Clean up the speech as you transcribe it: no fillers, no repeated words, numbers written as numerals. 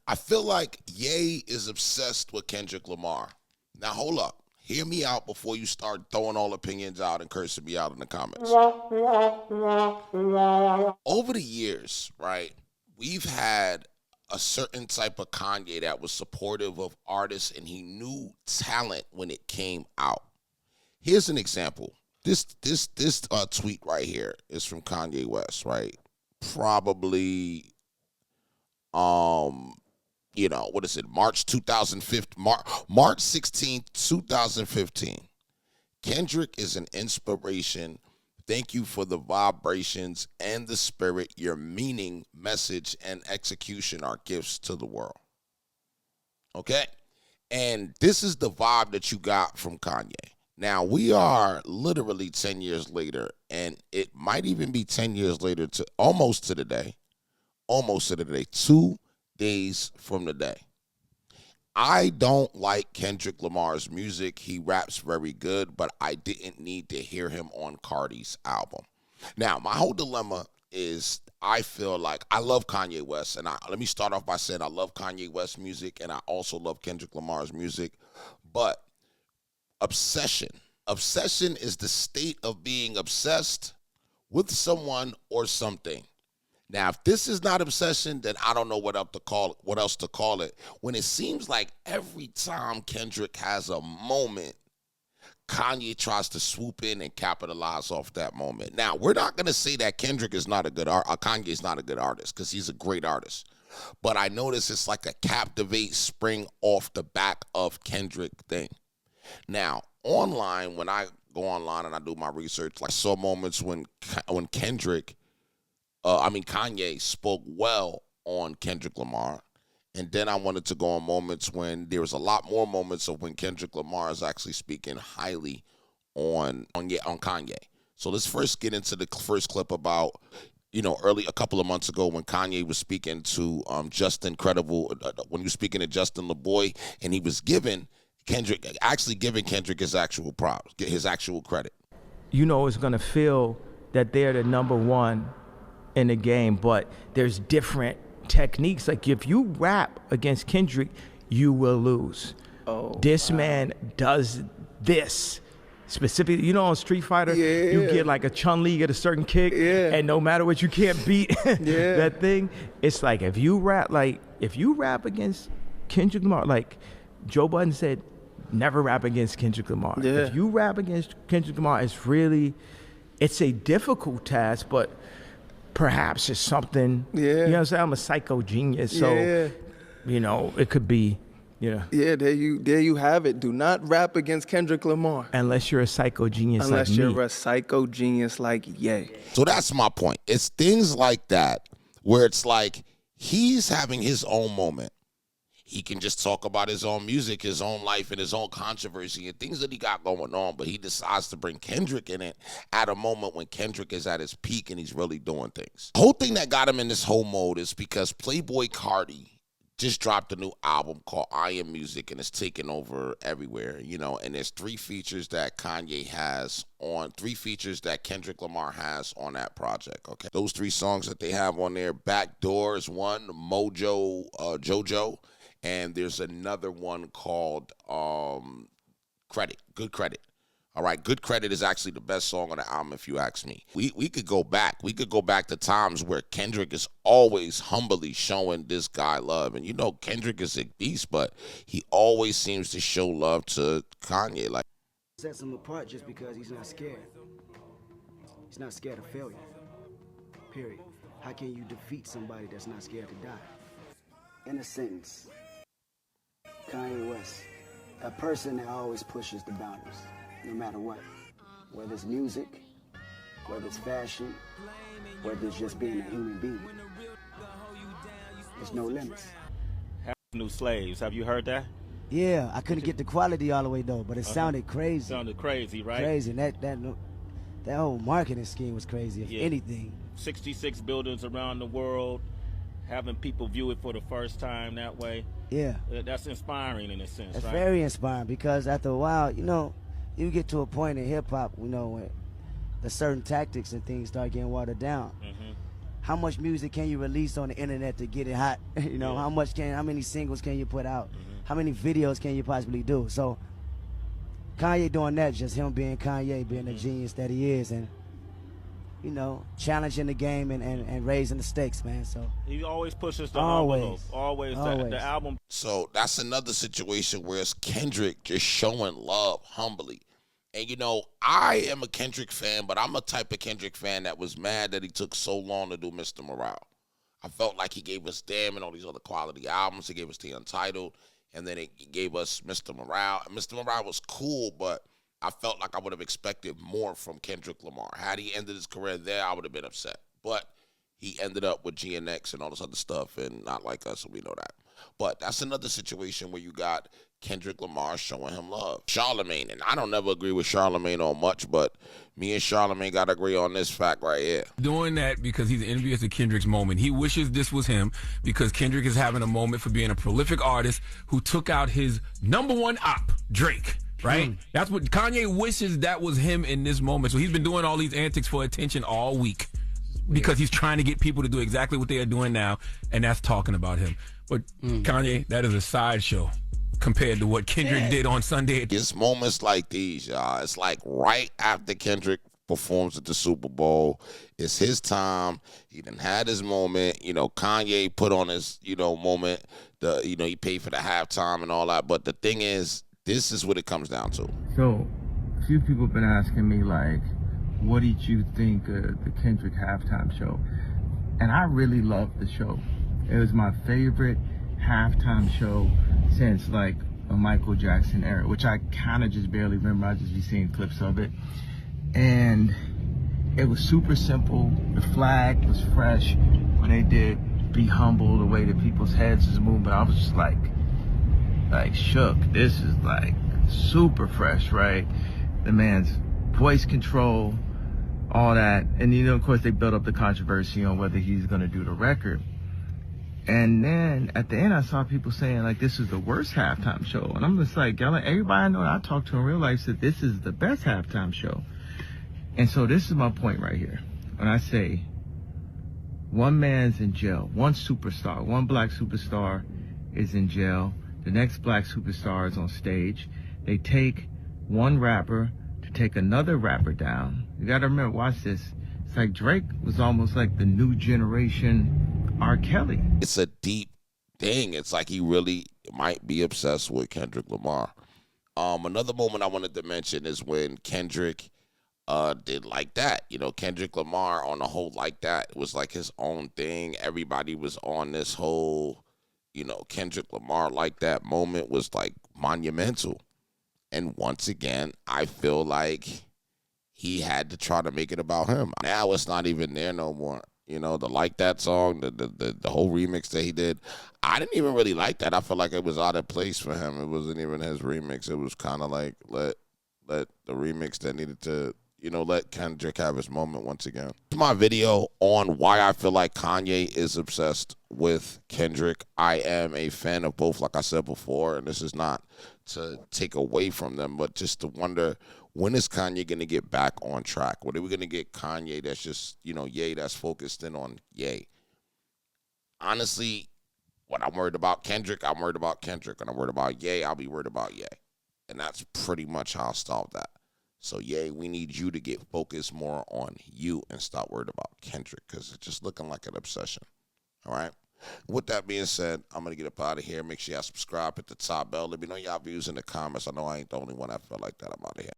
I feel like Ye is obsessed with Kendrick Lamar. Now, hold up. Hear me out before you start throwing all opinions out and cursing me out in the comments. Over the years, right, we've had a certain type of Kanye that was supportive of artists and he knew talent when it came out. Here's an example. This tweet right here is from Kanye West, right? Probably, what is it? March 2015, March 16th, 2015. Kendrick is an inspiration. Thank you for the vibrations and the spirit. Your meaning, message, and execution are gifts to the world. Okay? And this is the vibe that you got from Kanye. Now, we are literally 10 years later, and it might even be 10 years later to almost to the day, 2 days from the day. I don't like Kendrick Lamar's music. He raps very good, but I didn't need to hear him on Carti's album. Now, my whole dilemma is I feel like I love Kanye West, and let me start off by saying I love Kanye West's music, and I also love Kendrick Lamar's music, but obsession is the state of being obsessed with someone or something. Now, if this is not obsession, then I don't know what else to call it. When it seems like every time Kendrick has a moment, Kanye tries to swoop in and capitalize off that moment. Now, we're not going to say that Kendrick is not a good Kanye is not a good artist, because he's a great artist. But I notice it's like a captivate, spring off the back of Kendrick thing. Now, online, when I go online and I do my research, like I saw moments when Kanye spoke well on Kendrick Lamar. And then I wanted to go on moments when there was a lot more moments of when Kendrick Lamar is actually speaking highly on Kanye. So let's first get into the first clip about, a couple of months ago when Kanye was speaking to Justin when he was speaking to Justin LeBoy, and he was giving Kendrick his actual props, his actual credit. It's going to feel that they're the number one in the game, but there's different techniques. Like if you rap against Kendrick, you will lose. This man does this specifically. On Street Fighter, you get like a Chun-Li, get a certain kick, and no matter what, you can't beat that thing. It's like if you rap against Kendrick Lamar, like Joe Budden said, never rap against Kendrick Lamar. If you rap against Kendrick Lamar, it's a difficult task, but perhaps it's something. You know what I'm saying? I'm a psycho genius, so it could be. Yeah, there you have it. Do not rap against Kendrick Lamar. Unless you're a psycho genius like me. Unless you're a psycho genius like Ye. So that's my point. It's things like that where it's like he's having his own moment. He can just talk about his own music, his own life, and his own controversy and things that he got going on, but he decides to bring Kendrick in it at a moment when Kendrick is at his peak and he's really doing things. The whole thing that got him in this whole mode is because Playboi Carti just dropped a new album called I Am Music, and it's taken over everywhere, and there's 3 features that Kendrick Lamar has on that project, okay? Those 3 songs that they have on there, Backdoor is one, Mojo, JoJo, and there's another one called Good Credit. All right, Good Credit is actually the best song on the album, if you ask me. We could go back. We could go back to times where Kendrick is always humbly showing this guy love. And Kendrick is a beast, but he always seems to show love to Kanye. Like, sets him apart just because he's not scared. He's not scared of failure. Period. How can you defeat somebody that's not scared to die? In a sentence, Kanye West, a person that always pushes the boundaries, no matter what. Whether it's music, whether it's fashion, whether it's just being a human being. There's no limits. New Slaves, have you heard that? Yeah, I couldn't get the quality all the way though, but it sounded crazy. Sounded crazy, right? Crazy, and that whole marketing scheme was crazy, if anything. 66 buildings around the world, having people view it for the first time that way. Yeah. That's inspiring in a sense, It's right? very inspiring because after a while, you get to a point in hip-hop, when the certain tactics and things start getting watered down. how much music can you release on the internet to get it hot? You know, how many singles can you put out? How many videos can you possibly do? So Kanye doing that, just him being Kanye, being the genius that he is, and you know, challenging the game and raising the stakes, man. So he always pushes the Always. envelope. Always. Always. The album. So that's another situation where it's Kendrick just showing love humbly. And, you know, I am a Kendrick fan, but I'm a type of Kendrick fan that was mad that he took so long to do Mr. Morale. I felt like he gave us Damn and all these other quality albums. He gave us The Untitled, and then he gave us Mr. Morale. And Mr. Morale was cool, but I felt like I would have expected more from Kendrick Lamar. Had he ended his career there, I would have been upset. But he ended up with GNX and all this other stuff, and Not Like Us, so we know that. But that's another situation where you got Kendrick Lamar showing him love. Charlemagne, and I don't never agree with Charlemagne on much, but me and Charlemagne got to agree on this fact right here. Doing that because he's envious of Kendrick's moment. He wishes this was him because Kendrick is having a moment for being a prolific artist who took out his #1 op, Drake. Right? That's what Kanye wishes that was him in this moment. So he's been doing all these antics for attention all week because he's trying to get people to do exactly what they are doing now, and that's talking about him. But Kanye, that is a sideshow compared to what Kendrick did on Sunday. It's moments like these, y'all. It's like right after Kendrick performs at the Super Bowl. It's his time. He done had his moment. You know, Kanye put on his, moment. He paid for the halftime and all that. But the thing is, this is what it comes down to. So, a few people have been asking me, like, what did you think of the Kendrick halftime show? And I really loved the show. It was my favorite halftime show since, like, a Michael Jackson era, which I kind of just barely remember. I just be seeing clips of it. And it was super simple. The flag was fresh when they did Be Humble, the way that people's heads was moving. I was just like shook. This is like super fresh, right? The man's voice control, all that. And of course they built up the controversy on whether he's going to do the record. And then at the end I saw people saying like this is the worst halftime show. And I'm just like, everybody I know that I talked to in real life said this is the best halftime show. And so this is my point right here. When I say one man's in jail, one superstar, one black superstar is in jail, the next black superstar is on stage. They take one rapper to take another rapper down. You gotta remember, watch this. It's like Drake was almost like the new generation R. Kelly. It's a deep thing. It's like he really might be obsessed with Kendrick Lamar. Another moment I wanted to mention is when Kendrick did Like That. Kendrick Lamar on the whole Like That was like his own thing. Everybody was on this whole, Kendrick Lamar Like That moment was like monumental. And once again, I feel like he had to try to make it about him. Now it's not even there no more. The Like That song, the whole remix that he did, I didn't even really like that. I felt like it was out of place for him. It wasn't even his remix. It was kind of like let the remix that needed to, let Kendrick have his moment once again. It's my video on why I feel like Kanye is obsessed with Kendrick. I am a fan of both, like I said before, and this is not to take away from them, but just to wonder, when is Kanye going to get back on track? When are we going to get Kanye that's just, Ye, that's focused in on Ye? Honestly, when I'm worried about Kendrick, I'm worried about Kendrick. When I'm worried about Ye, I'll be worried about Ye. And that's pretty much how I'll stop that. So, Ye, we need you to get focused more on you and stop worried about Kendrick, because it's just looking like an obsession. All right? With that being said, I'm going to get up out of here. Make sure y'all subscribe, hit the top bell. Let me know y'all views in the comments. I know I ain't the only one that felt like that. I'm out of here.